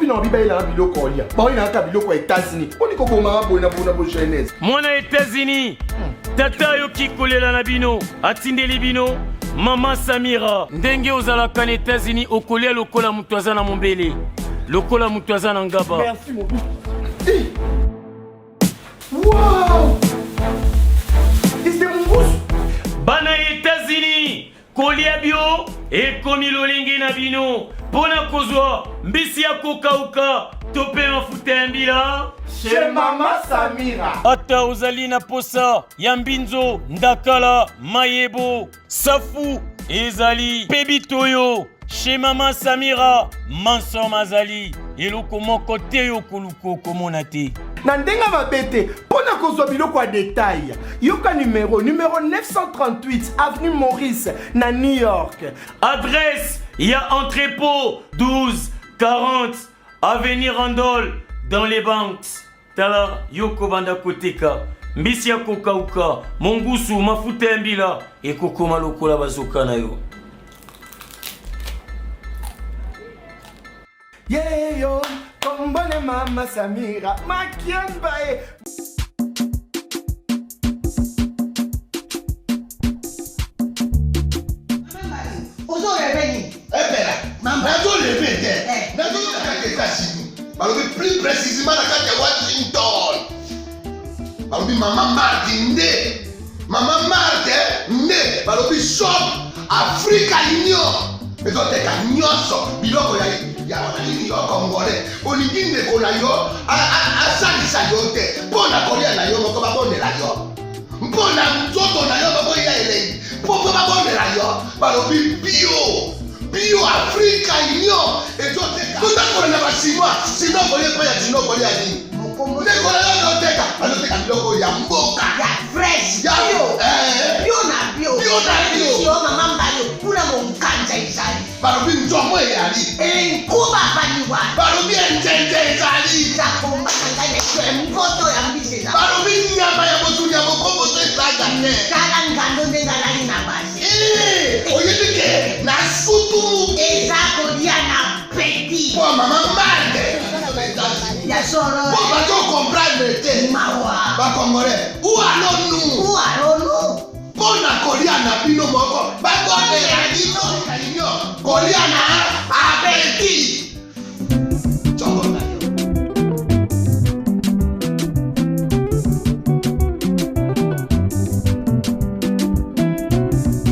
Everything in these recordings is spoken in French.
na biba ila biloko olia. Ba ina ka biloko États-Unis. Oni ko koma bona jeunesse. Mwana États-Unis. Tata yo kikolela na bino, atindeli bino. Mama Samira, ndenge ozalaka na États-Unis okolia lokola mutu aza na mombele. Lokola mutu aza na ngaba. Merci mon fils. Wow! C'est mon goût. Bana États-Unis, kolia bio ekomi lolenge na bino. Pona kozwa mbisi ya kokauka tope mafuta ya mbila. Chez Mama Samira. Ata ozali na posa ya mbinzo, ndakala, mayebo, safu, ezali, pebitoyo. Chez Mama Samira, manso mazali. Eloko moko te yo koluko komona te. Na ndenga mabete, pona kozwa biloko ya détail. Yoka numéro 938 avenue Maurice na New York. Adresse, il y a entrepôt 12 40 avenue Randol dans les banques. Tala yoko banda koteka. Mbisi ya kokauka, mongusu mafuta ya mbila ekokoma lokola bazoka na yo. Yeah yo, kombone Mama Samira, makiamba e. Ozo reveni. Ebela, nazo reveni. Nazo kaka États-Unis. Balobi plus précisément na kaka Washington. Balobi Mama Marthe nde. Mama Marthe nde. Balobi shop Africa Union. Ezoteka nyonso biloko ya wananini yo Congolais. Olingi ndeko na yo asalisa yo te. Mpona kolia na yo moko babondela yo. Mpona nzoto na yo bakoya elengi. Mpo babondela yo. Balobi bio Africa Union. Ezoteka tondakona na basinois. Sino kolia pa ya sino kolia nini. Ndeko na yo azoteka. Azoteka biloko ya mboka. Ya fresh. Ya bio na bio. Bio na bio. Sio mama mbayo kuna monkanja izali. Balobi nzomo eyali. Nkuba baniwa. Balobi enjenje ezali. Zakomba ngane kwe mpoto ya mbiseza. Balobi nyama ya botu ya bokombo to esaga te. Kala ngando ndengalali na basi. Oyebike na sutu. Ezako dia na petit. Po mama Marthe. Ya soro. Po bato comprendre te. Mawa. Ba Congolais. Où allons-nous? Où allons-nous? Pona kolia na bino moko. Ba kondela bino kalinyo. Kolia na abeti. Chongo na yo.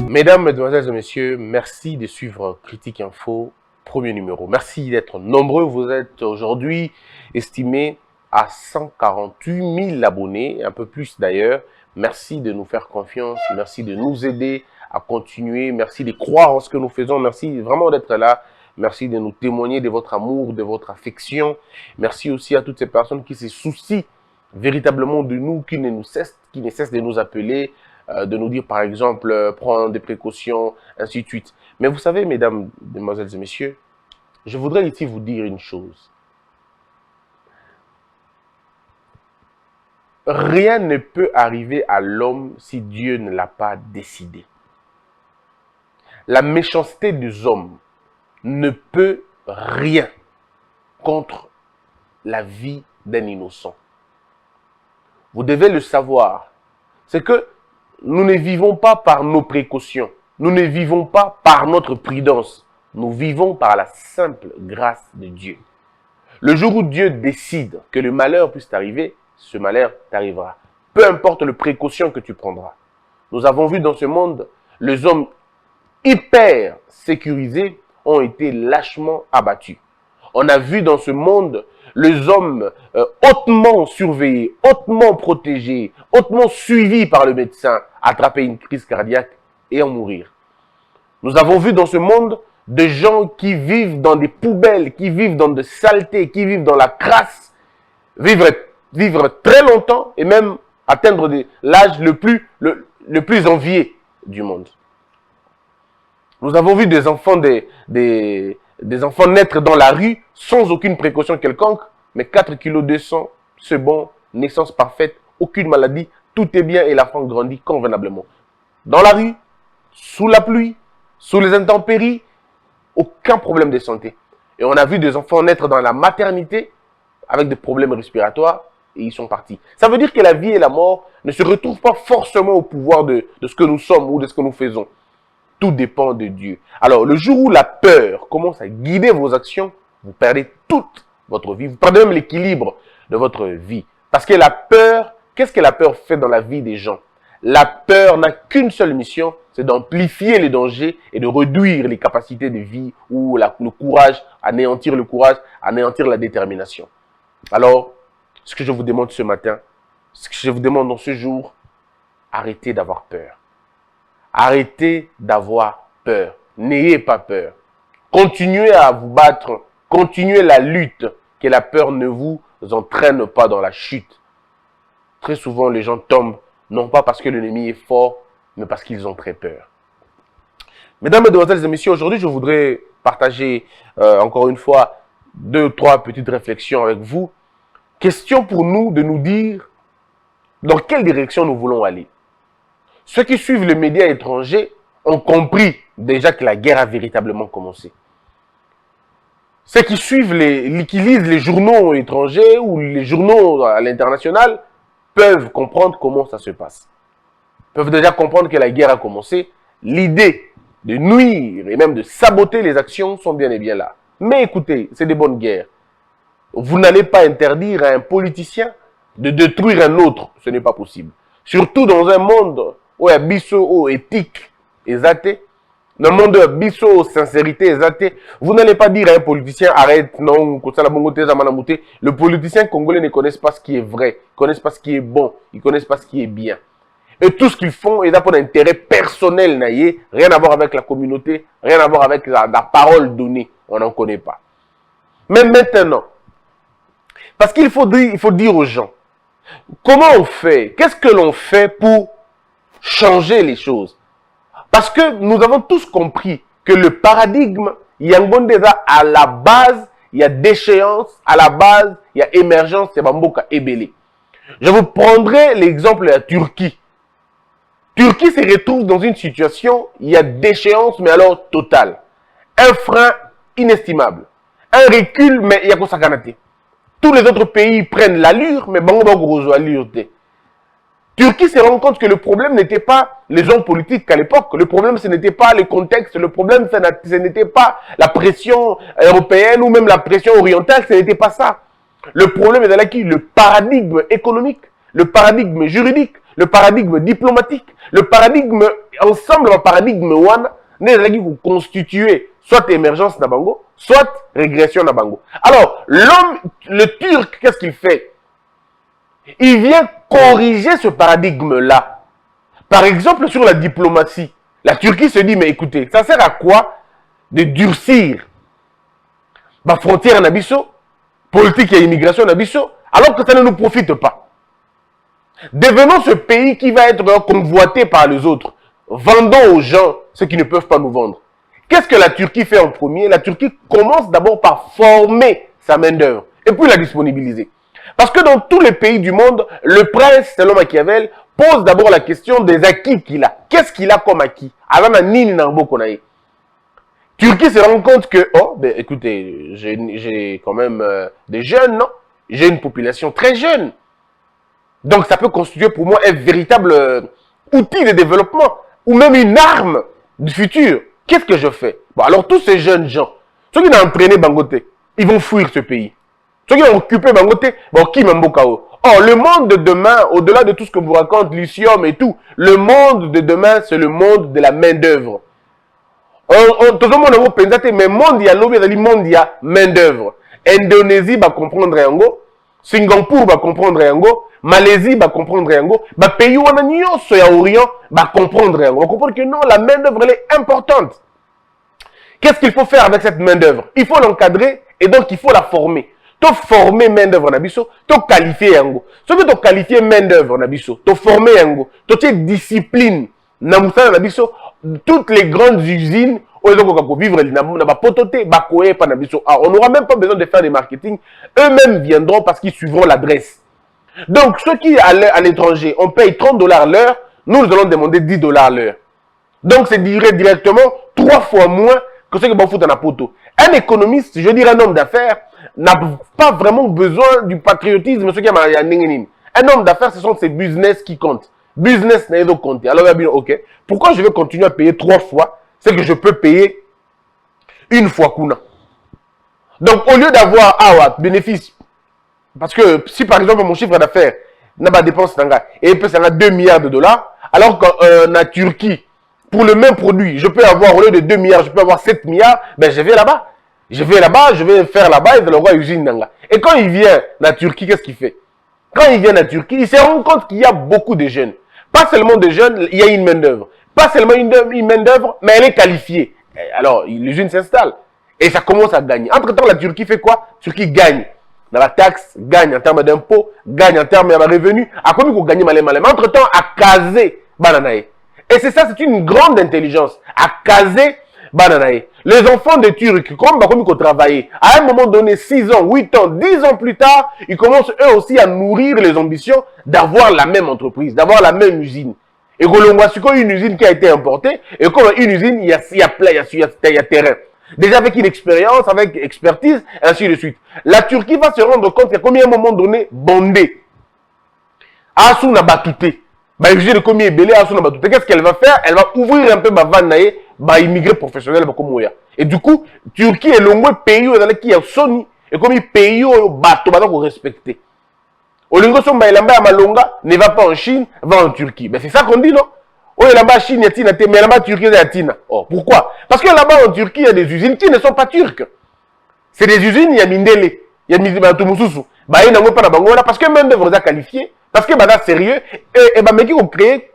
Mesdames, Mesdemoiselles et Messieurs, merci de suivre Critique Info, premier numéro. Merci d'être nombreux. Vous êtes aujourd'hui estimés à 148 000 abonnés, un peu plus d'ailleurs. Merci de nous faire confiance, merci de nous aider à continuer, merci de croire en ce que nous faisons, merci vraiment d'être là. Merci de nous témoigner de votre amour, de votre affection. Merci aussi à toutes ces personnes qui se soucient véritablement de nous, qui ne cessent de nous appeler, de nous dire par exemple, prendre des précautions, ainsi de suite. Mais vous savez, mesdames, mesdemoiselles et messieurs, je voudrais ici vous dire une chose. Rien ne peut arriver à l'homme si Dieu ne l'a pas décidé. La méchanceté des hommes ne peut rien contre la vie d'un innocent. Vous devez le savoir. C'est que nous ne vivons pas par nos précautions. Nous ne vivons pas par notre prudence. Nous vivons par la simple grâce de Dieu. Le jour où Dieu décide que le malheur puisse t'arriver, ce malheur t'arrivera. Peu importe les précautions que tu prendras. Nous avons vu dans ce monde, les hommes hyper sécurisés ont été lâchement abattus. On a vu dans ce monde, les hommes hautement surveillés, hautement protégés, hautement suivis par le médecin, attraper une crise cardiaque et en mourir. Nous avons vu dans ce monde des gens qui vivent dans des poubelles, qui vivent dans des saletés, qui vivent dans la crasse, vivre très longtemps et même atteindre l'âge le plus envié du monde. Nous avons vu des enfants, des enfants naître dans la rue sans aucune précaution quelconque, mais 4,2 kg, c'est bon, naissance parfaite, aucune maladie, tout est bien et l'enfant grandit convenablement. Dans la rue, sous la pluie, sous les intempéries, aucun problème de santé. Et on a vu des enfants naître dans la maternité avec des problèmes respiratoires et ils sont partis. Ça veut dire que la vie et la mort ne se retrouvent pas forcément au pouvoir de ce que nous sommes ou de ce que nous faisons. Tout dépend de Dieu. Alors, le jour où la peur commence à guider vos actions, vous perdez toute votre vie. Vous perdez même l'équilibre de votre vie. Parce que la peur, qu'est-ce que la peur fait dans la vie des gens? La peur n'a qu'une seule mission, c'est d'amplifier les dangers et de réduire les capacités de vie ou le courage, anéantir le courage, anéantir la détermination. Alors, ce que je vous demande ce matin, ce que je vous demande dans ce jour, arrêtez d'avoir peur. Arrêtez d'avoir peur. N'ayez pas peur. Continuez à vous battre. Continuez la lutte. Que la peur ne vous entraîne pas dans la chute. Très souvent, les gens tombent, non pas parce que l'ennemi est fort, mais parce qu'ils ont très peur. Mesdames, Mesdemoiselles et Messieurs, aujourd'hui, je voudrais partager encore une fois 2 ou 3 petites réflexions avec vous. Question pour nous de nous dire dans quelle direction nous voulons aller. Ceux qui suivent les médias étrangers ont compris déjà que la guerre a véritablement commencé. Ceux qui suivent, qui lisent les journaux étrangers ou les journaux à l'international peuvent comprendre comment ça se passe. Peuvent déjà comprendre que la guerre a commencé. L'idée de nuire et même de saboter les actions sont bien et bien là. Mais écoutez, c'est des bonnes guerres. Vous n'allez pas interdire à un politicien de détruire un autre. Ce n'est pas possible. Surtout dans un monde où il y a biso éthique et athée, dans le monde de biso sincérité et athée, vous n'allez pas dire à un politicien arrête, non, le politicien congolais ne connaît pas ce qui est vrai, ne connaît pas ce qui est bon, ils ne connaissent pas ce qui est bien. Et tout ce qu'ils font, ils ont pour intérêt personnel, rien à voir avec la communauté, rien à voir avec la parole donnée, on n'en connaît pas. Mais maintenant, parce qu'il faut dire aux gens, comment on fait, qu'est-ce que l'on fait pour changer les choses? Parce que nous avons tous compris que le paradigme, il y a à la base, il y a déchéance, à la base, il y a émergence, c'est Bamboka Ebele. Je vous prendrai l'exemple de la Turquie. Turquie se retrouve dans une situation, il y a déchéance, mais alors totale. Un frein inestimable. Un recul, mais il y a quoi ça canate. Tous les autres pays prennent l'allure, mais Bango Bango allure. Turquie se rend compte que le problème n'était pas les hommes politiques à l'époque. Le problème, ce n'était pas le contexte. Le problème, ce n'était pas la pression européenne ou même la pression orientale. Ce n'était pas ça. Le problème est dans qui? Le paradigme économique, le paradigme juridique, le paradigme diplomatique, le paradigme, ensemble, le paradigme one, n'est constitué soit émergence Nabango, soit régression Nabango. Alors, l'homme, le Turc, qu'est-ce qu'il fait? Il vient corriger ce paradigme-là. Par exemple, sur la diplomatie, la Turquie se dit, mais écoutez, ça sert à quoi de durcir ma frontière en Abisso, politique et immigration en Abisso, alors que ça ne nous profite pas. Devenons ce pays qui va être convoité par les autres. Vendons aux gens ce qu'ils ne peuvent pas nous vendre. Qu'est-ce que la Turquie fait en premier? La Turquie commence d'abord par former sa main-d'œuvre et puis la disponibiliser. Parce que dans tous les pays du monde, le prince, selon Machiavel, pose d'abord la question des acquis qu'il a. Qu'est-ce qu'il a comme acquis? Turquie se rend compte que, oh, ben écoutez, j'ai quand même des jeunes, non? J'ai une population très jeune. Donc ça peut constituer pour moi un véritable outil de développement ou même une arme du futur. Qu'est-ce que je fais? Bon, alors tous ces jeunes gens, ceux qui ont entraîné Bangote, ils vont fuir ce pays. Ceux qui ont occupé Bangote, bon, qui m'embokao? Or, le monde de demain, au-delà de tout ce que vous raconte, lithium et tout, le monde de demain, c'est le monde de la main-d'œuvre. Tout le monde a pensé, mais monde, il y a l'objet, il y a monde, il y a main-d'œuvre. Indonésie va comprendre Yango, Singapour va comprendre Yango, Malaisie va comprendre Yango, bah, pays où on a nion, soya Orient, va comprendre Yango. On comprend que non, la main-d'œuvre, elle est importante. Qu'est-ce qu'il faut faire avec cette main-d'œuvre? Il faut l'encadrer et donc il faut la former. Tu former main-d'œuvre na biso, tu qualifier yango. Ce que tu qualifier main-d'œuvre na biso, tu former yango, tu discipline na musala na biso, toutes les grandes usines où ils ont vivre na pototé, bakoé pa na biso. On n'aura même pas besoin de faire des marketing, eux-mêmes viendront parce qu'ils suivront l'adresse. Donc ceux qui à l'étranger, on paye $30 l'heure, nous allons demander $10 l'heure. Donc c'est directement 3 fois moins que ceux qui vont foutre dans la poto. Un économiste, je veux dire un homme d'affaires, n'a pas vraiment besoin du patriotisme. Un homme d'affaires, ce sont ses business qui comptent. Business n'a pas compté. Alors, ok, pourquoi je vais continuer à payer 3 fois? C'est que je peux payer une fois Kuna. Donc, au lieu d'avoir bénéfice, parce que si par exemple mon chiffre d'affaires n'a pas dépensé et peut ça 2 milliards de dollars, alors qu'en Turquie, pour le même produit, je peux avoir, au lieu de 2 milliards, je peux avoir 7 milliards, ben je vais là-bas. Je vais là-bas, je vais faire là-bas et je vais le usine Nanga. Et quand il vient en Turquie, qu'est-ce qu'il fait? Quand il vient en Turquie, il se rend compte qu'il y a beaucoup de jeunes. Pas seulement des jeunes, il y a une main-d'œuvre. Pas seulement une main-d'œuvre, mais elle est qualifiée. Alors, l'usine s'installe. Et ça commence à gagner. Entre-temps, la Turquie fait quoi? La Turquie gagne. Dans la taxe, gagne en termes d'impôts, gagne en termes de revenus. À quoi il gagne malin. Entre-temps, à caser Bananae. Et c'est ça, c'est une grande intelligence. À caser Bananae. Les enfants des Turcs, comme ils travaillent, à un moment donné, 6 ans, 8 ans, 10 ans plus tard, ils commencent eux aussi à nourrir les ambitions d'avoir la même entreprise, d'avoir la même usine. Et que l'on voit une usine qui a été importée, et comme une usine, il y a terrain. Déjà avec une expérience, avec expertise, et ainsi de suite. La Turquie va se rendre compte qu'à combien à un moment donné, bondé. Asuna Batouté. De combien Batouté. Qu'est-ce qu'elle va faire? Elle va ouvrir un peu ma vanne, immigré professionnel. Et du coup, Turquie est le pays qui a Sony. Et comme il pays au bateau, il respecter. Au lieu de Malonga ne va pas en Chine, va en Turquie. Ben c'est ça qu'on dit, non? Oh, là-bas, Chine, il y a mais là-bas, Turquie, il y a Tina. Oh, pourquoi? Parce que là-bas, en Turquie, il y a des usines qui ne sont pas turques. C'est des usines, il y a Mindele, il y a Mizibatoumussou. Bah, il n'y a pas de bangola, parce que même d'œuvre qualifié, parce que bah, sérieux, et bah, mais qui ont créé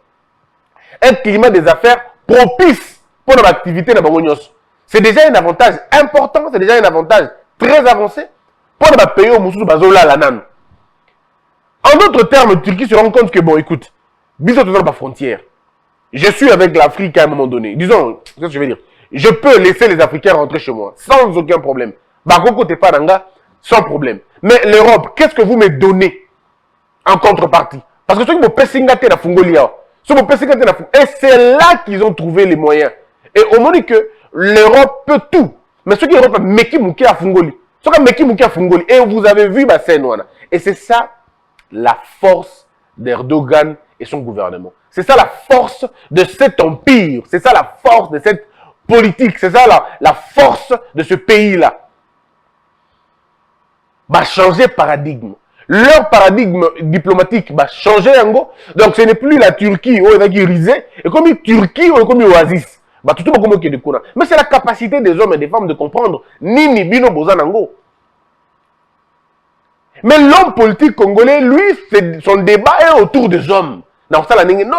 un climat des affaires propice pour notre activité dans Bangonyos. C'est déjà un avantage important, c'est déjà un avantage très avancé pour notre pays au Moussou Bazola Lanan. En d'autres termes, Turquie se rend compte que, bon, écoute, bisous dans la frontière. Je suis avec l'Afrique à un moment donné. Disons, qu'est-ce que je veux dire? Je peux laisser les Africains rentrer chez moi sans aucun problème. Bakoko Tepananga, sans problème. Mais l'Europe, qu'est-ce que vous me donnez en contrepartie? Parce que ceux qui m'ont pessingate la Fungolia, et c'est là qu'ils ont trouvé les moyens. Et au moment que l'Europe peut tout. Mais ceux qui Europe, Meki Mouki à Fungoli. Ceux qui Meki Mouki à Fungoli. Et vous avez vu, bah, c'est Noana. Et c'est ça la force d'Erdogan et son gouvernement. C'est ça la force de cet empire. C'est ça la force de cette politique. C'est ça la force de ce pays-là. Va changer paradigme. Leur paradigme diplomatique va changer en gros. Donc ce n'est plus la Turquie où il va griser. Et comme une Turquie ou comme une oasis. Bah, tout le monde est de. Mais c'est la capacité des hommes et des femmes de comprendre. Nini Bino Bozanango. Mais l'homme politique congolais, lui, son débat est autour des hommes. Non,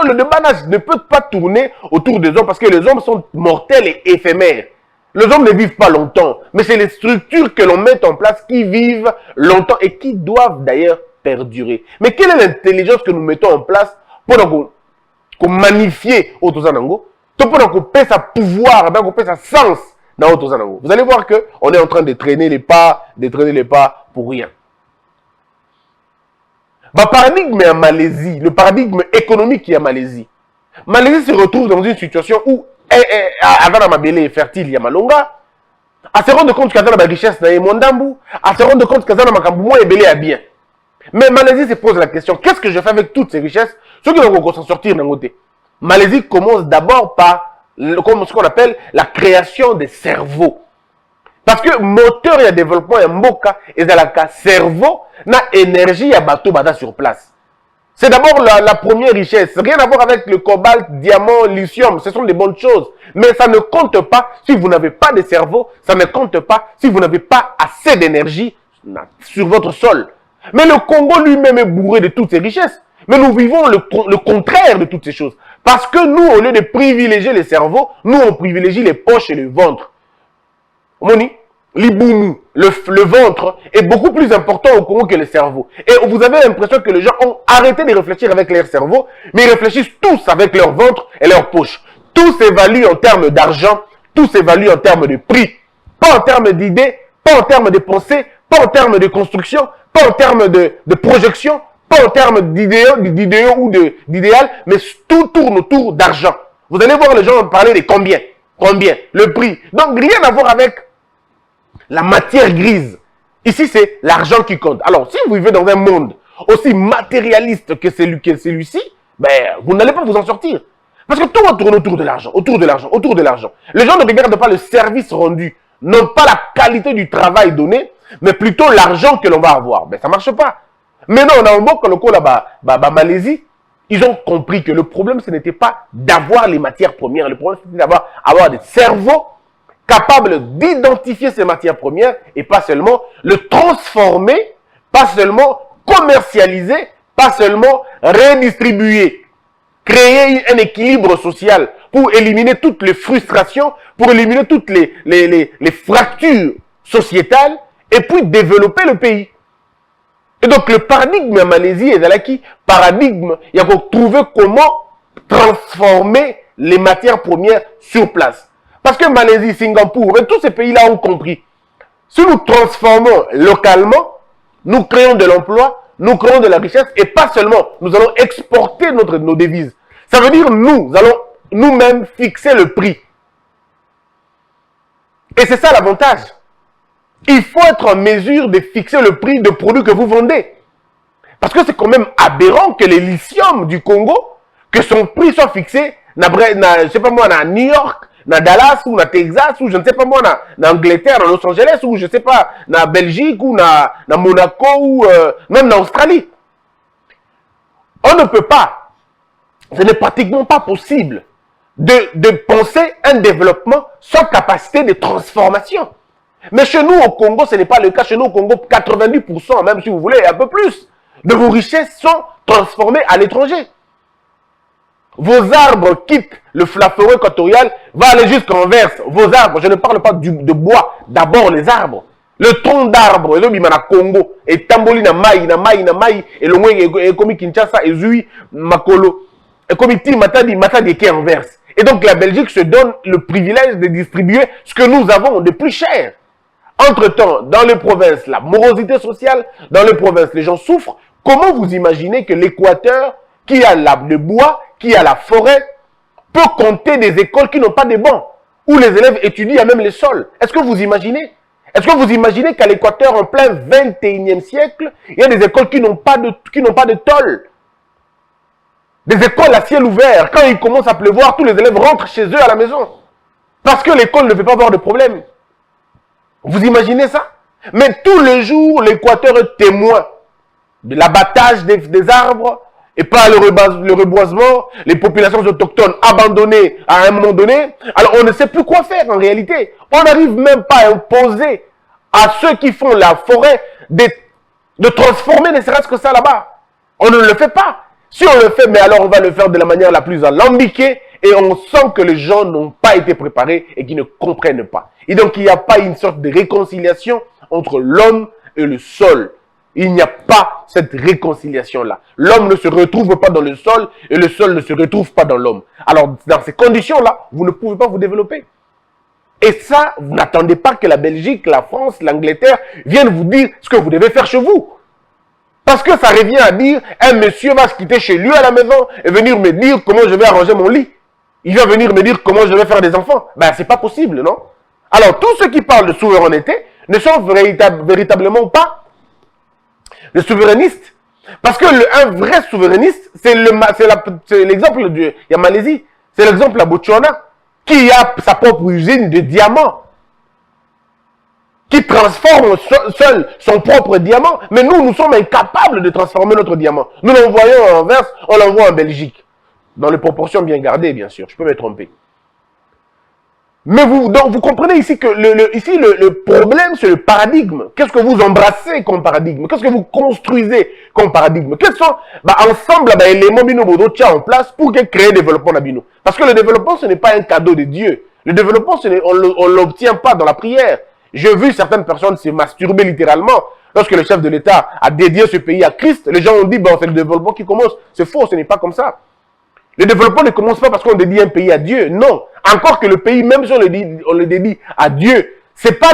le débat ne peut pas tourner autour des hommes parce que les hommes sont mortels et éphémères. Les hommes ne vivent pas longtemps, mais c'est les structures que l'on met en place qui vivent longtemps et qui doivent d'ailleurs perdurer. Mais quelle est l'intelligence que nous mettons en place pour magnifier Otozanango, pour qu'on paie sa pouvoir, qu'on paie sa sens dans Otozanango? Vous allez voir qu'on est en train de traîner les pas pour rien. Le paradigme est en Malaisie, le paradigme économique est en Malaisie. Malaisie se retrouve dans une situation où, avant la Mabélé est fertile, il y a Malonga, à se rendre compte qu'il y a la richesse dans les Mondambu, à se rendre compte qu'il y a Makamboumo et Belé à bien. Mais Malaisie se pose la question, qu'est-ce que je fais avec toutes ces richesses? Ceux qui vont s'en sortir d'un côté. Malaisie commence d'abord par ce qu'on appelle la création des cerveaux. Parce que moteur et développement et mboka et dans le cerveau na énergie à bateau bata sur place. C'est d'abord la première richesse. Rien à voir avec le cobalt, diamant, lithium. Ce sont des bonnes choses. Mais ça ne compte pas si vous n'avez pas de cerveau. Ça ne compte pas si vous n'avez pas assez d'énergie sur votre sol. Mais le Congo lui-même est bourré de toutes ces richesses. Mais nous vivons le contraire de toutes ces choses. Parce que nous, au lieu de privilégier les cerveaux, nous on privilégie les poches et le ventre. Moni, l'iboumou, le ventre est beaucoup plus important au Congo que le cerveau. Et vous avez l'impression que les gens ont arrêté de réfléchir avec leur cerveau, mais ils réfléchissent tous avec leur ventre et leur poche. Tout s'évalue en termes d'argent, tout s'évalue en termes de prix. Pas en termes d'idées, pas en termes de pensée, pas en termes de construction, pas en termes de projection, pas en termes d'idéaux ou d'idéal, mais tout tourne autour d'argent. Vous allez voir les gens parler de combien, le prix. Donc rien à voir avec la matière grise. Ici, c'est l'argent qui compte. Alors, si vous vivez dans un monde aussi matérialiste que celui-ci, ben, vous n'allez pas vous en sortir. Parce que tout va tourner autour de l'argent, autour de l'argent, autour de l'argent. Les gens ne regardent pas le service rendu, non pas la qualité du travail donné, mais plutôt l'argent que l'on va avoir. Ben, ça ne marche pas. Maintenant, on a un mot comme le là-bas, Malaisie, ils ont compris que le problème, ce n'était pas d'avoir les matières premières. Le problème, c'était d'avoir des cerveaux capables d'identifier ces matières premières et pas seulement le transformer, pas seulement commercialiser, pas seulement redistribuer. Créer un équilibre social pour éliminer toutes les frustrations, pour éliminer toutes les fractures sociétales et puis développer le pays. Et donc le paradigme en Malaisie est là qui paradigme, il y a pour trouver comment transformer les matières premières sur place. Parce que Malaisie, Singapour, et tous ces pays-là ont compris. Si nous transformons localement, nous créons de l'emploi, nous créons de la richesse et pas seulement, nous allons exporter nos devises. Ça veut dire nous allons nous-mêmes fixer le prix. Et c'est ça l'avantage. Il faut être en mesure de fixer le prix de produits que vous vendez. Parce que c'est quand même aberrant que les lithium du Congo, que son prix soit fixé, je sais pas moi, à New York, dans Dallas, ou dans Texas, ou je ne sais pas moi, dans Angleterre, dans Los Angeles, ou je ne sais pas, dans Belgique, ou dans Monaco, ou même dans Australie. On ne peut pas, ce n'est pratiquement pas possible de penser un développement sans capacité de transformation. Mais chez nous, au Congo, ce n'est pas le cas. Chez nous, au Congo, 90%, même si vous voulez, un peu plus, de vos richesses sont transformées à l'étranger. Vos arbres quittent le forêt équatoriale, va aller jusqu'en verse. Vos arbres, je ne parle pas de bois, d'abord les arbres. Le tronc d'arbre, le bimana Congo, et tamboli na mai, et le moins, et comme Kinshasa, et Zui, Makolo, et comme Ti, Matadi, qui est en verse. Et donc la Belgique se donne le privilège de distribuer ce que nous avons de plus cher. Entre-temps, dans les provinces, la morosité sociale, dans les provinces, les gens souffrent. Comment vous imaginez que l'Équateur, qui a le bois, qui a la forêt, peut compter des écoles qui n'ont pas de bancs, où les élèves étudient à même les sols? Est-ce que vous imaginez? Est-ce que vous imaginez qu'à l'Équateur, en plein 21e siècle, il y a des écoles qui n'ont pas de tôle? Des écoles à ciel ouvert. Quand il commence à pleuvoir, tous les élèves rentrent chez eux à la maison. Parce que l'école ne veut pas avoir de problème. Vous imaginez ça? Mais tous les jours, l'Équateur est témoin de l'abattage des arbres et pas le reboisement, les populations autochtones abandonnées à un moment donné. Alors on ne sait plus quoi faire en réalité. On n'arrive même pas à imposer à ceux qui font la forêt de transformer ne serait-ce que ça là-bas. On ne le fait pas. Si on le fait, mais alors on va le faire de la manière la plus alambiquée et on sent que les gens n'ont pas été préparés et qu'ils ne comprennent pas. Et donc il n'y a pas une sorte de réconciliation entre l'homme et le sol. Il n'y a pas cette réconciliation-là. L'homme ne se retrouve pas dans le sol et le sol ne se retrouve pas dans l'homme. Alors dans ces conditions-là, vous ne pouvez pas vous développer. Et ça, vous n'attendez pas que la Belgique, la France, l'Angleterre viennent vous dire ce que vous devez faire chez vous. Parce que ça revient à dire, un monsieur va se quitter chez lui à la maison et venir me dire comment je vais arranger mon lit. Il va venir me dire comment je vais faire des enfants. Ben, c'est pas possible, non? Alors, tous ceux qui parlent de souveraineté ne sont véritablement pas des souverainistes. Parce que un vrai souverainiste, c'est l'exemple de la Malaisie, c'est l'exemple de la Botswana, qui a sa propre usine de diamants. Qui transforme seul son propre diamant. Mais nous sommes incapables de transformer notre diamant. Nous l'envoyons en verse, on l'envoie en Belgique. Dans les proportions bien gardées, bien sûr. Je peux me tromper. Mais vous comprenez ici que le problème, c'est le paradigme. Qu'est-ce que vous embrassez comme paradigme? Qu'est-ce que vous construisez comme paradigme? Quels sont, ensemble, les éléments bino tient en place pour créer le développement d'abino? Parce que le développement, ce n'est pas un cadeau de Dieu. Le développement, on ne l'obtient pas dans la prière. J'ai vu certaines personnes se masturber littéralement. Lorsque le chef de l'État a dédié ce pays à Christ, les gens ont dit, c'est le développement qui commence. C'est faux, ce n'est pas comme ça. Le développement ne commence pas parce qu'on dédie un pays à Dieu. Non. Encore que le pays, même si on le dédie à Dieu, c'est pas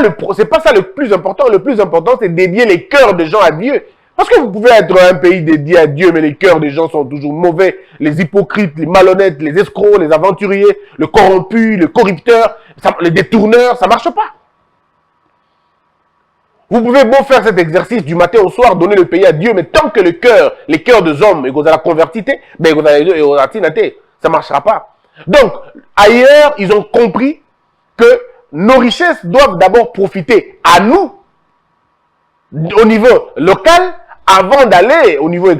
ça le plus important. Le plus important, c'est dédier les cœurs des gens à Dieu. Parce que vous pouvez être un pays dédié à Dieu, mais les cœurs des gens sont toujours mauvais. Les hypocrites, les malhonnêtes, les escrocs, les aventuriers, le corrompu, le corrupteur, les détourneurs, ça marche pas. Vous pouvez beau faire cet exercice du matin au soir, donner le pays à Dieu, mais tant que les cœurs des hommes, et que vous avez la convertité, ben vous avez ça ne marchera pas. Donc, ailleurs, ils ont compris que nos richesses doivent d'abord profiter à nous, au niveau local, avant d'aller au niveau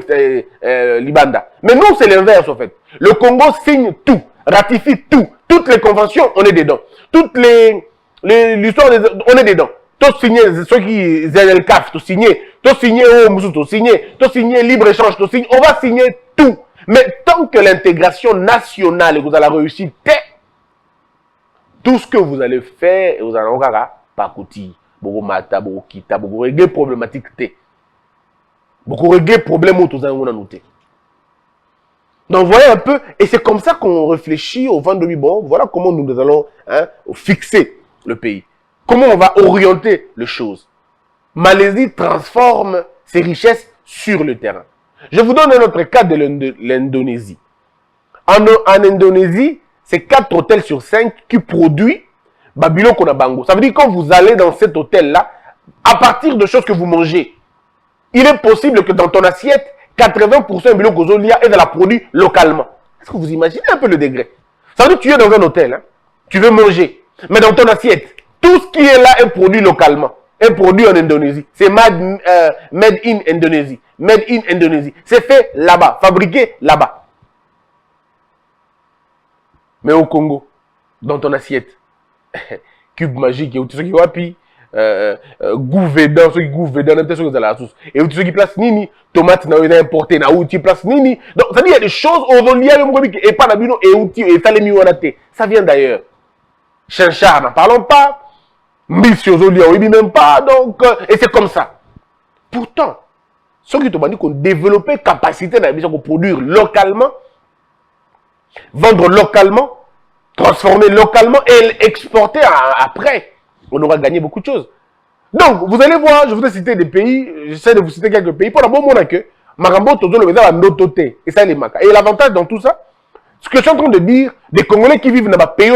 Libanda. Mais nous, c'est l'inverse, en fait. Le Congo signe tout, ratifie tout. Toutes les conventions, on est dedans. Toutes l'histoire, on est dedans. Tout signé, ceux qui le CAF, tout signé. Tout signé au Moussou, tout signé libre-échange, tout signé. On va signer tout. Mais tant que l'intégration nationale et que vous allez réussir, tout ce que vous allez faire, vous allez pas côté. Beaucoup mata, beaucoup kita, beaucoup régler problématique. Beaucoup régler problème où vous allez noter. Donc, vous voyez un peu, et c'est comme ça qu'on réfléchit au vent de bon, voilà comment nous allons fixer le pays. Comment on va orienter les choses. Malaisie transforme ses richesses sur le terrain. Je vous donne un autre cas de l'Indonésie. En Indonésie, c'est 4 hôtels sur 5 qui produisent Babylon Konabango. Ça veut dire que quand vous allez dans cet hôtel-là, à partir de choses que vous mangez, il est possible que dans ton assiette, 80% de Babylon Kozolia est de la produit localement. Est-ce que vous imaginez un peu le degré? Ça veut dire que tu es dans un hôtel, hein, tu veux manger, mais dans ton assiette, tout ce qui est là est produit localement, est produit en Indonésie. C'est made in Indonésie. Made in Indonésie. C'est fait là-bas, fabriqué là-bas. Mais au Congo, dans ton assiette, cube magique, et ceux qui wapi, gouvernement, ceux qui gouvernement, ceux qui ont la sauce. Et ceux qui placent nini, tomate na importé na outil place nini. Donc ça dit il y a des choses aujourd'hui et pas d'abino et outil et salemi wanate. Ça vient d'ailleurs. Chinchard, n'en parlons pas. Mbisi aujourd'hui on ne même pas. Donc et c'est comme ça. Pourtant, ceux qui t'ont dit qu'on développait capacité de produire localement, vendre localement, transformer localement et exporter après. On aura gagné beaucoup de choses. Donc, vous allez voir, je vous ai cité des pays, j'essaie de vous citer quelques pays. Pour d'abord, mon que Marambo, Tozo, le Bézard, Nototé, et ça, les Maka. Et l'avantage dans tout ça, ce que je suis en train de dire, des Congolais qui vivent dans le pays,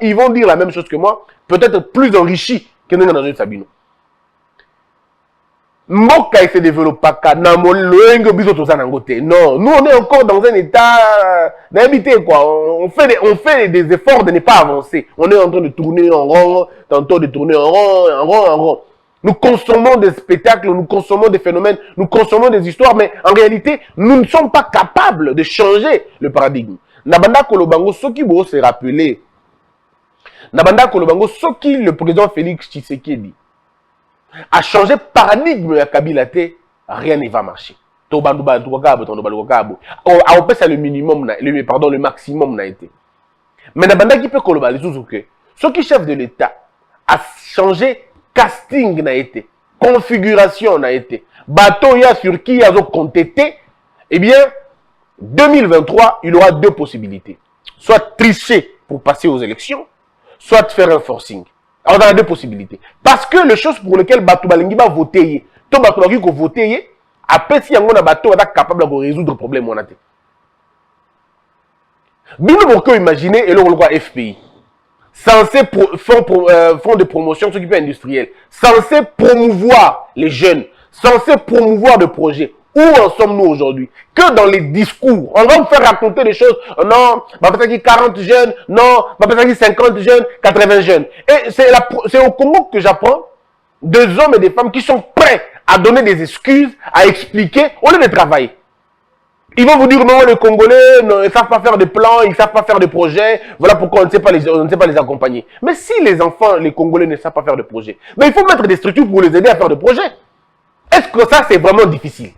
ils vont dire la même chose que moi, peut-être plus enrichis que nous dans le Sabino. Mboka, il se développe pas, non, nous, on est encore dans un état d'habiter, quoi. On fait des efforts de ne pas avancer. On est en train de tourner en rond, tantôt de tourner en rond. Nous consommons des spectacles, nous consommons des phénomènes, nous consommons des histoires, mais en réalité, nous ne sommes pas capables de changer le paradigme. Nabanda Kolobango, ce qui vous se rappeler, Nabanda Kolobango, ce qui le président Félix Tshisekedi a changé paradigme à Kabila, rien ne va marcher. Le minimum, le maximum n'a été. Mais Nabanda qui peut Kolobali, ce qui chef de l'État a changé casting n'a été, configuration n'a été, bateau ya sur qui il a contesté, eh bien, 2023, il aura deux possibilités. Soit tricher pour passer aux élections, soit faire un forcing. Alors, on a deux possibilités. Parce que les choses pour lesquelles Batou Balingi va voter, tout Batou Balingi va voter, après si on a Batou va être capable de résoudre le problème. Bien pour que imaginer, et là on voit FPI. Censé fonds de promotion, ce qui peut industriel, censé promouvoir les jeunes, censé promouvoir des projets. Où en sommes-nous aujourd'hui? Que dans les discours, on va me faire raconter des choses. Non, peut-être qu'il y a 40 jeunes, non, peut-être qu'il y a 50 jeunes, 80 jeunes. Et c'est au Congo que j'apprends des hommes et des femmes qui sont prêts à donner des excuses, à expliquer, au lieu de travailler. Ils vont vous dire non, les Congolais ne savent pas faire de plans, ils ne savent pas faire de projets, voilà pourquoi on ne sait pas les accompagner. Mais si les enfants, les Congolais ne savent pas faire de projets, mais il faut mettre des structures pour les aider à faire des projets. Est-ce que ça c'est vraiment difficile?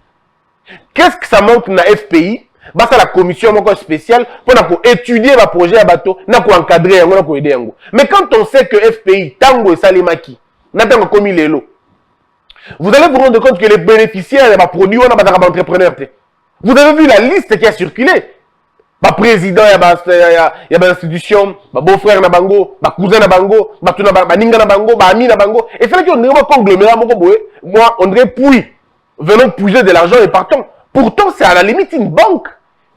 Qu'est-ce que ça manque dans la FPI? Bah, c'est la commission spéciale pour étudier le projet à bateau, pour encadrer, pour aider. Mais quand on sait que FPI, Tango et Salimaki, n'a pas commis les lots, vous allez vous rendre compte que les bénéficiaires de produits, on a des entrepreneurs. Vous avez vu la liste qui a circulé. Ma président, il y a une institution, ma beau-frère na bango, ma cousin na bango, ma ninga na bango, ma ami na bango. Et c'est là qu'on dirait conglomérat, moi, on dirait puis, venons puiser de l'argent et partons. Pourtant, c'est à la limite une banque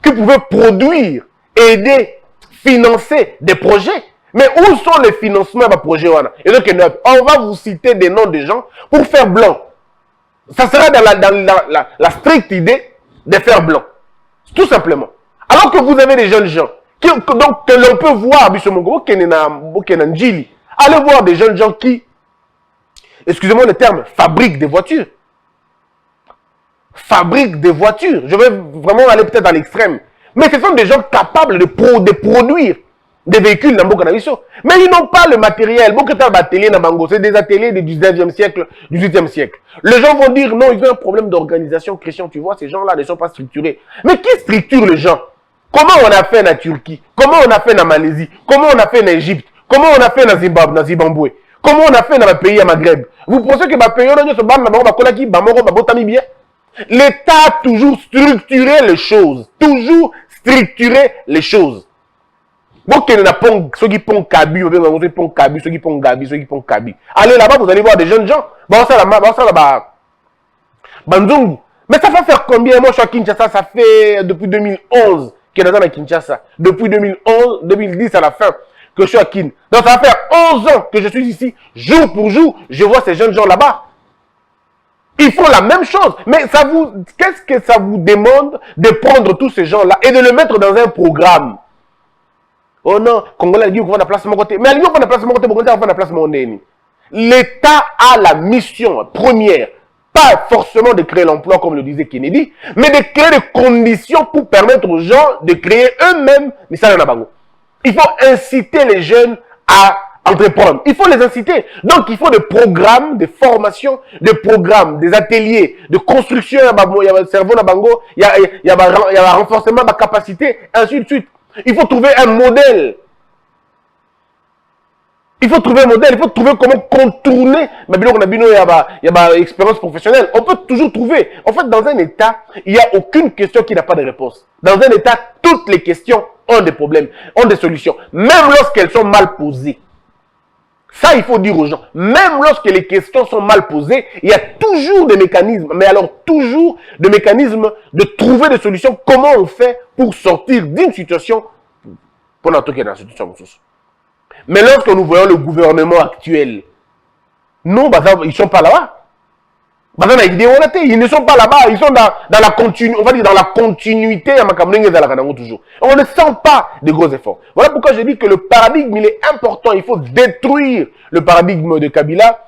qui pouvait produire, aider, financer des projets. Mais où sont les financements à projet? Et donc, on va vous citer des noms de gens pour faire blanc. Ça sera dans la stricte idée de faire blanc. Tout simplement. Alors que vous avez des jeunes gens donc, que l'on peut voir, allez voir des jeunes gens qui, excusez-moi le terme, fabriquent des voitures. Fabriquent des voitures. Je vais vraiment aller peut-être à l'extrême. Mais ce sont des gens capables de produire des véhicules dans Boka Nabiso. Mais ils n'ont pas le matériel. C'est des ateliers du 19e siècle, du 18e siècle. Les gens vont dire non, il y a un problème d'organisation. Christian, tu vois, ces gens-là ne sont pas structurés. Mais qui structure les gens? Comment on a fait en Turquie? Comment on a fait en Malaisie? Comment on a fait en Égypte? Comment on a fait en Zimbabwe? Comment on a fait dans les pays à Maghreb? Vous pensez que les pays bien? L'État a toujours structuré les choses. Toujours structuré les choses. Allez là-bas, vous allez voir des jeunes gens. Mais ça va faire combien? Moi, je suis à Kinshasa, ça fait depuis 2011 que je suis à Kinshasa. Depuis 2011, 2010 à la fin que je suis à Kin. Donc ça va faire 11 ans que je suis ici. Jour pour jour, je vois ces jeunes gens là-bas. Ils font la même chose. Mais qu'est-ce que ça vous demande de prendre tous ces gens-là et de les mettre dans un programme? Oh non, Congolais, on va place mon côté. Mais on va place mon côté, on va place mon côté. L'État a la mission première, pas forcément de créer l'emploi comme le disait Kennedy, mais de créer des conditions pour permettre aux gens de créer eux-mêmes. Il faut inciter les jeunes à entreprendre. Il faut les inciter. Donc, il faut des programmes, des formations, des programmes, des ateliers de construction. Il y a le cerveau, il y a un renforcement de la capacité, ainsi de suite. Il faut trouver un modèle. Il faut trouver un modèle. Il faut trouver comment contourner. Il y a une expérience professionnelle. On peut toujours trouver. En fait, dans un État, il n'y a aucune question qui n'a pas de réponse. Dans un État, toutes les questions ont des problèmes, ont des solutions. Même lorsqu'elles sont mal posées. Ça, il faut dire aux gens. Même lorsque les questions sont mal posées, il y a toujours des mécanismes. Mais alors, toujours des mécanismes de trouver des solutions. Comment on fait pour sortir d'une situation pour notre dans la situation. Mais lorsque nous voyons le gouvernement actuel, non, ils ne sont pas là-bas. Ils ne sont pas là-bas. Ils sont dans la continuité. On va dire dans la continuité. On ne sent pas de gros efforts. Voilà pourquoi je dis que le paradigme, il est important. Il faut détruire le paradigme de Kabila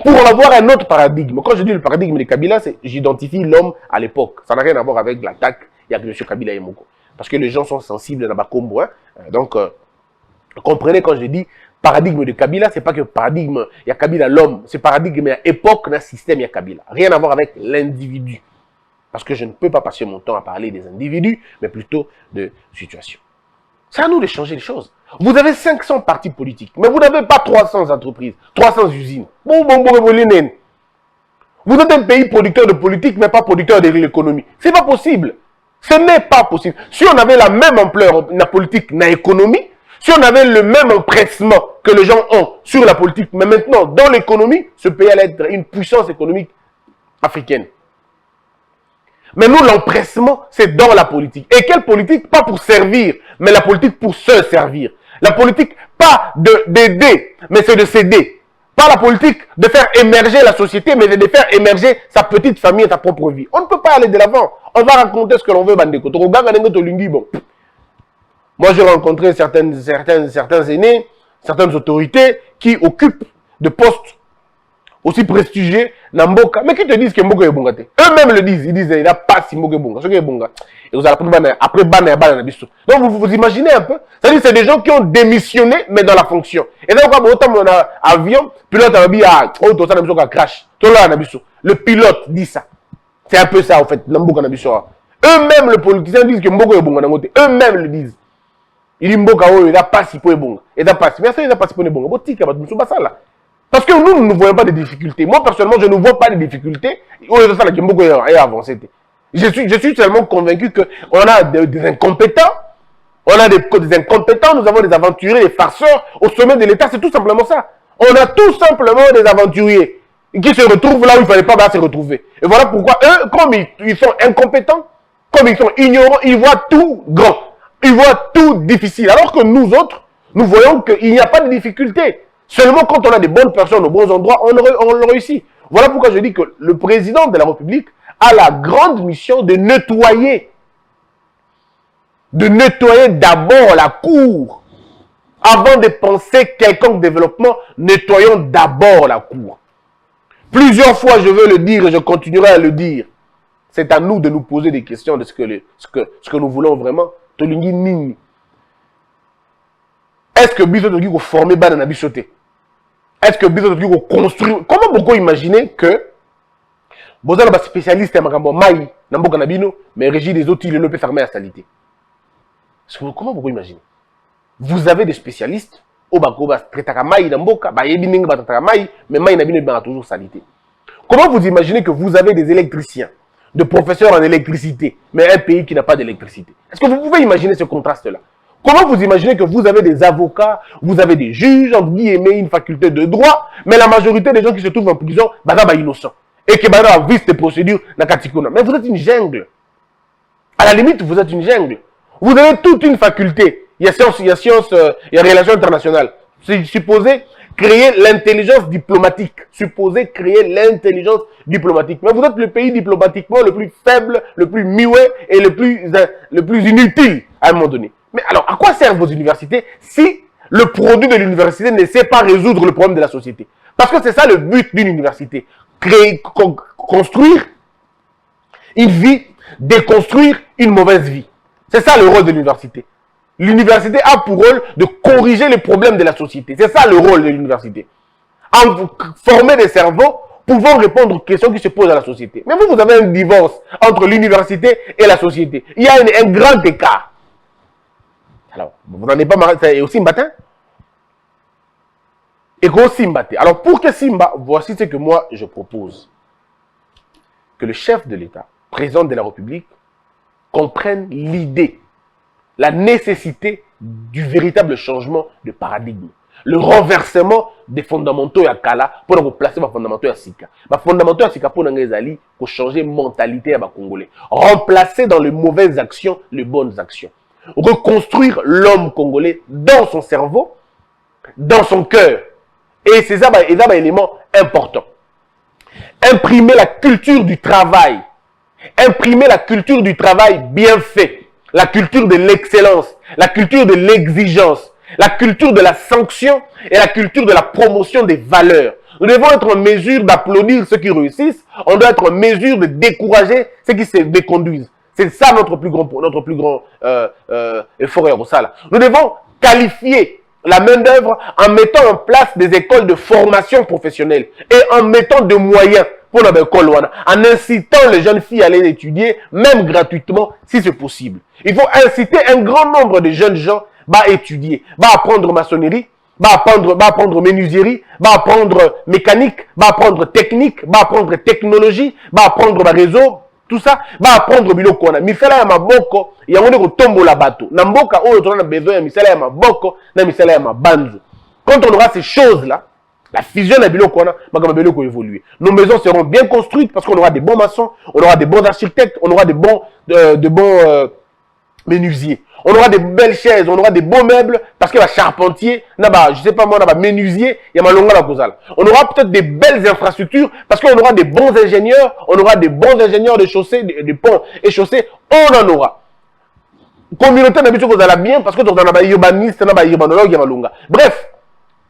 pour avoir un autre paradigme. Quand je dis le paradigme de Kabila, c'est j'identifie l'homme à l'époque. Ça n'a rien à voir avec l'attaque. Il y a que M. Kabila et Moko. Parce que les gens sont sensibles dans Bakombo. Donc, comprenez quand je dis paradigme de Kabila, c'est pas que paradigme, il y a Kabila l'homme, c'est paradigme, il y a époque, il y a système, il y a Kabila. Rien à voir avec l'individu. Parce que je ne peux pas passer mon temps à parler des individus, mais plutôt de situation. C'est à nous de changer les choses. Vous avez 500 partis politiques, mais vous n'avez pas 300 entreprises, 300 usines. Vous êtes un pays producteur de politique, mais pas producteur de l'économie. C'est pas possible. Ce n'est pas possible. Si on avait la même ampleur de la politique, de l'économie, si on avait le même empressement que les gens ont sur la politique, mais maintenant, dans l'économie, ce pays allait être une puissance économique africaine. Mais nous, l'empressement, c'est dans la politique. Et quelle politique? Pas pour servir, mais la politique pour se servir. La politique, pas d'aider, mais c'est de s'aider. Pas la politique de faire émerger la société, mais de faire émerger sa petite famille et sa propre vie. On ne peut pas aller de l'avant. On va raconter ce que l'on veut, Bandeko. Bon. Moi, j'ai rencontré certains aînés, certaines autorités qui occupent de postes aussi prestigieux dans Mboka, mais qui te disent que Mboka est Bonga. Eux-mêmes le disent, ils disent il n'y a pas si Mboka est Bonga. Ce qui est Bonga. Et vous allez après donc vous imaginez un peu. C'est-à-dire c'est des gens qui ont démissionné, mais dans la fonction. Et donc, autant on a avion, pilote a dit crash. Le pilote dit ça. C'est un peu ça, en fait, eux-mêmes, les politiciens disent que Mboka est Bonga. Eux-mêmes le disent. Il dit Mboka, il n'a pas si peu bon. Il n'a pas si, mais ça, il n'a pas si peu bon. Parce que nous ne voyons pas de difficultés. Moi, personnellement, je ne vois pas de difficultés. Je suis tellement convaincu qu'on a des incompétents. On a des incompétents, nous avons des aventuriers, des farceurs au sommet de l'État. C'est tout simplement ça. On a tout simplement des aventuriers qui se retrouvent là où il ne fallait pas se retrouver. Et voilà pourquoi eux, comme ils sont incompétents, comme ils sont ignorants, ils voient tout grand. Ils voient tout difficile. Alors que nous autres, nous voyons qu'il n'y a pas de difficulté. Seulement quand on a des bonnes personnes aux bons endroits, on le réussit. Voilà pourquoi je dis que le président de la République a la grande mission de nettoyer d'abord la cour. Avant de penser quelconque développement, nettoyons d'abord la cour. Plusieurs fois, je veux le dire et je continuerai à le dire. C'est à nous de nous poser des questions de ce que nous voulons vraiment. Est-ce que Biso Toki former Banana Bichoté? Est-ce que Biso Toki construire? Comment beaucoup imaginer que vous avez un spécialiste en maï, mais régit des outils, le peut fermer à salité? Comment beaucoup imaginer? Vous avez des spécialistes au Bakoba, Tretaka-maï, Namboka, Bayebining, Batataka-maï, mais maï n'a toujours salité. Comment vous imaginez que vous avez des électriciens, de professeurs en électricité, mais un pays qui n'a pas d'électricité? Est-ce que vous pouvez imaginer ce contraste-là? Comment vous imaginez que vous avez des avocats, vous avez des juges, entre guillemets, une faculté de droit, mais la majorité des gens qui se trouvent en prison, sont innocents. Et que a vice des procédures, mais vous êtes une jungle. À la limite, vous êtes une jungle. Vous avez toute une faculté. Il y a science, il y a relations internationales. C'est supposé créer l'intelligence diplomatique. Supposé créer l'intelligence diplomatique. Mais vous êtes le pays diplomatiquement le plus faible, le plus muet et le plus inutile à un moment donné. Mais alors, à quoi servent vos universités si le produit de l'université ne sait pas résoudre le problème de la société? Parce que c'est ça le but d'une université. Construire une vie, déconstruire une mauvaise vie. C'est ça le rôle de l'université. L'université a pour rôle de corriger les problèmes de la société. C'est ça le rôle de l'université. En former des cerveaux pouvant répondre aux questions qui se posent à la société. Mais vous avez un divorce entre l'université et la société. Il y a un grand écart. Alors, vous n'en avez pas marre, c'est aussi Mbatin? Et gros Simbate. Alors, pour que Simba, voici ce que moi je propose. Que le chef de l'État, président de la République, comprenne l'idée, la nécessité du véritable changement de paradigme. Le renversement des fondamentaux à Kala pour replacer les fondamentaux à Sika. Les fondamentaux à Sika pour changer la mentalité à Congolais. Remplacer dans les mauvaises actions les bonnes actions. Reconstruire l'homme congolais dans son cerveau, dans son cœur. Et c'est ça un élément important. Imprimer la culture du travail. Imprimer la culture du travail bien fait. La culture de l'excellence. La culture de l'exigence. La culture de la sanction et la culture de la promotion des valeurs. Nous devons être en mesure d'applaudir ceux qui réussissent. On doit être en mesure de décourager ceux qui se déconduisent. C'est ça notre plus grand effort. Nous devons qualifier la main-d'œuvre en mettant en place des écoles de formation professionnelle et en mettant des moyens pour l'école, en incitant les jeunes filles à aller étudier, même gratuitement, si c'est possible. Il faut inciter un grand nombre de jeunes gens à étudier, à apprendre maçonnerie, à apprendre menuiserie, à apprendre mécanique, à apprendre technique, à apprendre technologie, à apprendre réseau. Tout ça va apprendre biloko na misala ya maboko ya ngone ko tombola bato na mboka oyo tona na besoin ya misala ya maboko na misala ya mabanzu. Quand on aura ces choses là, la fusion na biloko na magama biloko évoluer. Nos maisons seront bien construites parce qu'on aura des bons maçons, on aura des bons architectes, on aura des bons menuisiers. On aura des belles chaises, on aura des beaux meubles parce que la charpentier, je sais pas moi, menuisier, il y a malonga la causale. On aura peut-être des belles infrastructures parce qu'on aura des bons ingénieurs, on aura des bons ingénieurs de chaussées, de ponts et chaussées, on en aura. Communauté d'habitude vous allez bien parce que on a des urbanistes, on a des urbanologues, il y a malonga. Bref,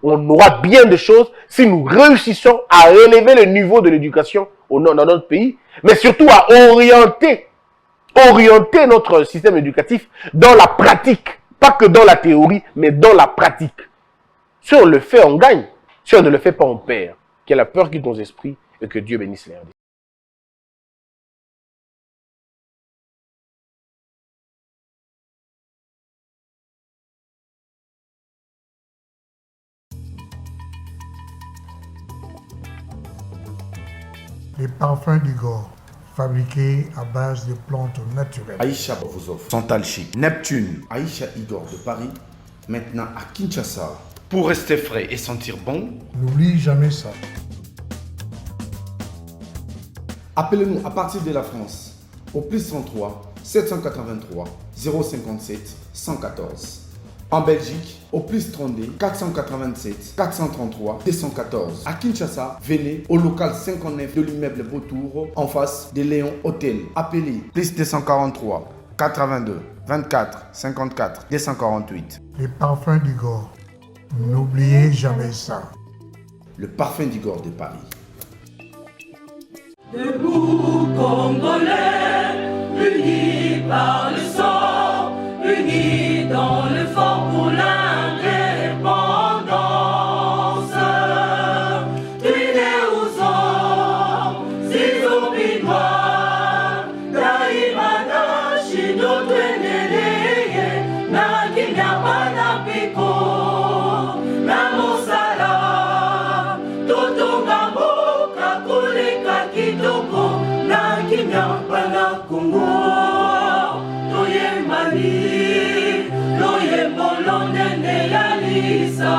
on aura bien de choses si nous réussissons à relever le niveau de l'éducation dans notre pays, mais surtout à orienter notre système éducatif dans la pratique. Pas que dans la théorie, mais dans la pratique. Si on le fait, on gagne. Si on ne le fait pas, on perd. Que la peur quitte nos esprits et que Dieu bénisse les RDC. Les parfums d'Igor, fabriqués à base de plantes naturelles. Aïcha vous offre Santal Chic, Neptune, Aïcha Igor de Paris, maintenant à Kinshasa. Pour rester frais et sentir bon, N'oublie jamais ça. appelez-nous à partir de la France au +33 783 057 114. En Belgique, au plus 32 487 433 214. À Kinshasa, venez au local 59 de l'immeuble Beautour en face de Léon Hôtel. Appelez plus 243 82 24 54 248. Les parfums d'Igor. N'oubliez jamais ça. Le parfum d'Igor de Paris. Debout Congolais, unis par le sang, unis dans le fort pour l'indépendance. Tués aux hommes, si obinois, Daïmana, Shido, Tweneleye, Nakinyabana Piko, Namosala, Totongambo, Kakuleka Kitoko, Nakinyabana Kongo, Toye Mali, Loye Bolonde, Yalisa.